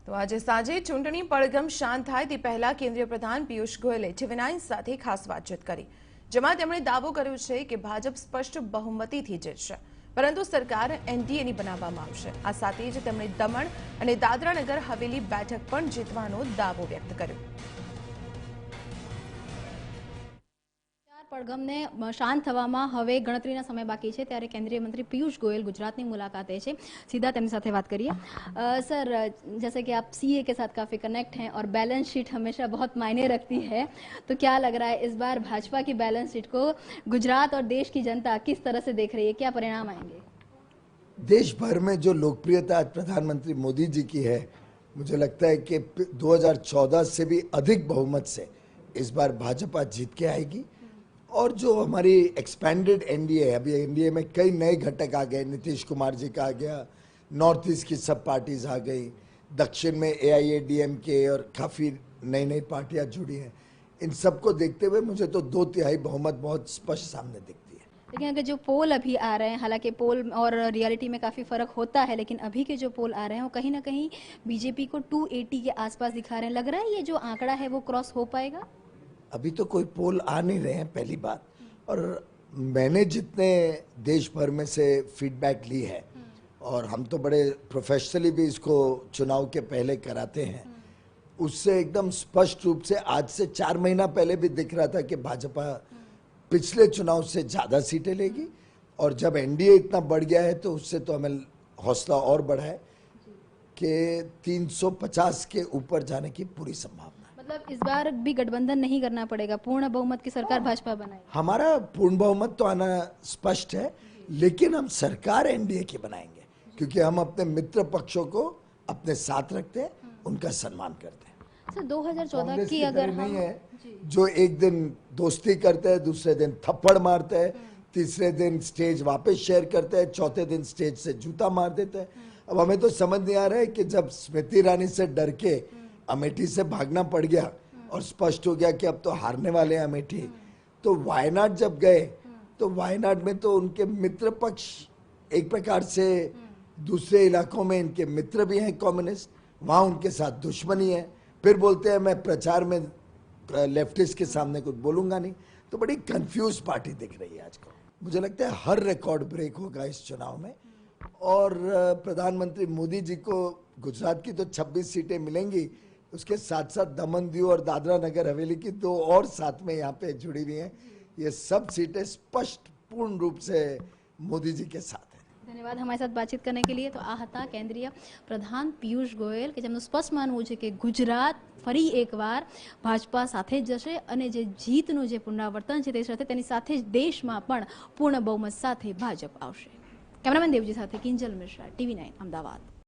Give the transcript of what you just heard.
તો આજે સાંજે ચૂંટણી પડઘમ શાંત થાય તે પહેલા કેન્દ્રીય પ્રધાન પિયુષ ગોયલે TV9 સાથે ખાસ વાતચીત કરી, જેમાં તેમણે દાવો કર્યો છે કે ભાજપ સ્પષ્ટ બહુમતીથી જીતશે, પરંતુ સરકાર એનડીએની બનાવવામાં આવશે। આ સાથે જ તેમણે દમણ અને દાદરા નગર હવેલી બેઠક પણ જીતવાનો દાવો વ્યક્ત કર્યો। પડઘમને શાંત થવામાં હવે ગણતરીના સમય બાકી છે, ત્યારે કેન્દ્रीय मंत्री पीयूष गोयल गुजरात की मुलाकाते છે। सीधा તેમની સાથે बात करिए। सर, जैसे कि आप सीए के साथ काफ़ी कनेक्ट हैं और बैलेंस शीट हमेशा बहुत मायने रखती है, तो क्या लग रहा है इस बार भाजपा की बैलेंस शीट को गुजरात और देश की जनता किस तरह से देख रही है, क्या परिणाम आएंगे? देश भर में जो लोकप्रियता आज प्रधानमंत्री मोदी जी की है, मुझे लगता है कि 2014 से भी अधिक बहुमत से इस बार भाजपा जीत के आएगी। और जो हमारी एक्सपेंडेड एनडीए, अभी एनडीए में कई नए घटक आ गए, नीतीश कुमार जी का आ गया, नॉर्थ ईस्ट की सब पार्टीज आ गई, दक्षिण में AIADMK और काफ़ी नई नई पार्टियां जुड़ी हैं। इन सबको देखते हुए मुझे तो 2/3 बहुमत बहुत स्पष्ट सामने दिखती है। लेकिन अगर जो पोल अभी आ रहे हैं, हालांकि पोल और रियलिटी में काफ़ी फ़र्क होता है, लेकिन अभी के जो पोल आ रहे हैं वो कहीं ना कहीं बीजेपी को 280 के आसपास दिखा रहे हैं। लग रहा है ये जो आंकड़ा है वो क्रॉस हो पाएगा? अभी तो कोई पोल आ नहीं रहे हैं, पहली बात। और मैंने जितने देश भर में से फीडबैक ली है, और हम तो बड़े प्रोफेशनली भी इसको चुनाव के पहले कराते हैं, उससे एकदम स्पष्ट रूप से आज से 4 महीना पहले भी दिख रहा था कि भाजपा पिछले चुनाव से ज़्यादा सीटें लेगी। और जब एनडीए इतना बढ़ गया है तो उससे तो हमें हौसला और बढ़ा है कि 350 के ऊपर जाने की पूरी संभावना। मतलब इस बार भी गठबंधन नहीं करना पड़ेगा, पूर्ण बहुमत की सरकार भाजपा बनाएगी। हमारा पूर्ण बहुमत तो आना स्पष्ट है, लेकिन हम सरकार एनडीए की बनाएंगे, क्योंकि हम अपने मित्र पक्षों को अपने साथ रखते हैं, उनका सम्मान करते हैं। सर, 2014 की अगर नहीं है जो एक दिन दोस्ती करते हैं, दूसरे दिन थप्पड़ मारते हैं, तीसरे दिन स्टेज वापस शेयर करते हैं, चौथे दिन स्टेज से जूता मार देते हैं। अब हमें तो समझ नहीं आ रहा है कि जब स्मृति ईरानी से डर के अमेठी से भागना पड़ गया और स्पष्ट हो गया कि अब तो हारने वाले हैं अमेठी, तो वायनाड जब गए तो वायनाड में तो उनके मित्र पक्ष एक प्रकार से, दूसरे इलाकों में इनके मित्र भी हैं कम्युनिस्ट, वहाँ उनके साथ दुश्मनी है। फिर बोलते हैं मैं प्रचार में लेफ्टिस्ट के सामने कुछ बोलूँगा नहीं। तो बड़ी कंफ्यूज पार्टी दिख रही है आज को। मुझे लगता है हर रिकॉर्ड ब्रेक होगा इस चुनाव में, और प्रधानमंत्री मोदी जी को गुजरात की तो 26 सीटें मिलेंगी, उसके साथ साथ दमन दीव और दादरा नगर हवेली की 2 और साथ में यहाँ पे जुड़ी हुई हैं। ये सब सीटें स्पष्ट पूर्ण रूप से मोदी जी के साथ हैं। धन्यवाद हमारे साथ बातचीत करने के लिए। तो आ હતા કેન્દ્રીય પ્રધાન પિયુષ ગોયલ કે જેમનું સ્પષ્ટ માનવું છે કે ગુજરાત ફરી એકવાર ભાજપા સાથે જ જશે અને જે જીતનું જે પુનરાવર્તન છે તે સાથે તેની સાથે જ દેશમાં પણ પૂર્ણ બહુમત સાથે ભાજપ આવશે। કેમેરામેન દેવજી સાથે કિંજલ મિશ્રા, TV9 અમદાવાદ।